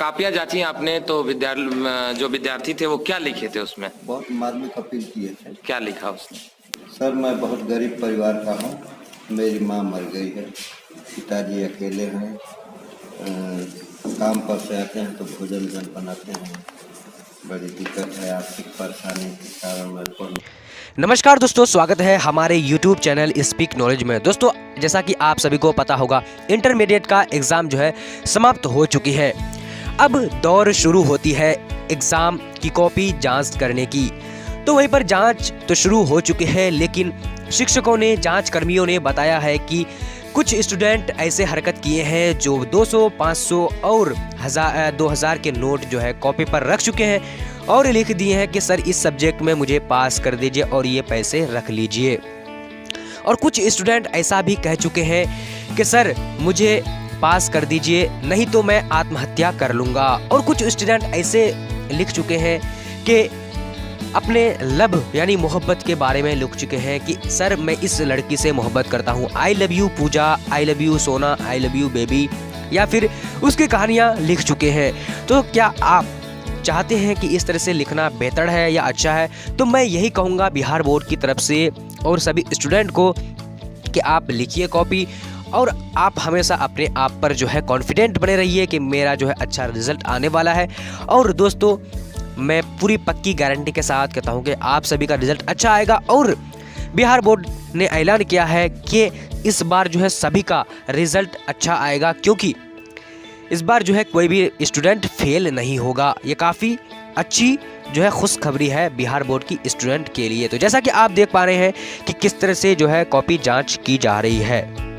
कापियां जांची आपने तो जो विद्यार्थी थे वो क्या लिखे थे उसमें? बहुत मार्मिक अपील किए थे। क्या लिखा उसने? सर, मैं बहुत गरीब परिवार का हूँ, मेरी माँ मर गई है, पिताजी अकेले हैं, काम पर से आते हैं तो भोजन बनाते हैं, बड़ी दिक्कत है, आर्थिक परेशानी के कारण मैं पढ़। नमस्कार दोस्तों, स्वागत है हमारे YouTube चैनल स्पीक नॉलेज में। दोस्तों, जैसा कि आप सभी को पता होगा, इंटरमीडिएट का एग्ज़ाम जो है समाप्त हो चुकी है। अब दौर शुरू होती है एग्ज़ाम की कॉपी जांच करने की। तो वहीं पर जांच तो शुरू हो चुकी है, लेकिन शिक्षकों ने, जांच कर्मियों ने बताया है कि कुछ स्टूडेंट ऐसे हरकत किए हैं जो 200, 500 और 2000 के नोट जो है कॉपी पर रख चुके हैं और लिख दिए हैं कि सर इस सब्जेक्ट में मुझे पास कर दीजिए और ये पैसे रख लीजिए। और कुछ स्टूडेंट ऐसा भी कह चुके हैं कि सर मुझे पास कर दीजिए, नहीं तो मैं आत्महत्या कर लूँगा। और कुछ स्टूडेंट ऐसे लिख चुके हैं कि अपने लब यानी मोहब्बत के बारे में लिख चुके हैं कि सर मैं इस लड़की से मोहब्बत करता हूँ, I love you Puja, I love you Sona, I love you baby, या फिर उसकी कहानियाँ लिख चुके हैं। तो क्या आप चाहते हैं कि इस तरह से लिखना बेहतर है या अच्छा है? तो मैं यही कहूँगा बिहार बोर्ड की तरफ से और सभी स्टूडेंट को कि आप लिखिए कॉपी और आप हमेशा अपने आप पर जो है कॉन्फिडेंट बने रहिए कि मेरा जो है अच्छा रिजल्ट आने वाला है। और दोस्तों, मैं पूरी पक्की गारंटी के साथ कहता हूं कि आप सभी का रिजल्ट अच्छा आएगा। और बिहार बोर्ड ने ऐलान किया है कि इस बार जो है सभी का रिजल्ट अच्छा आएगा, क्योंकि इस बार जो है कोई भी स्टूडेंट फेल नहीं होगा। ये काफ़ी अच्छी जो है खुशखबरी है बिहार बोर्ड की स्टूडेंट के लिए। तो जैसा कि आप देख पा रहे हैं कि किस तरह से जो है कॉपी जांच की जा रही है।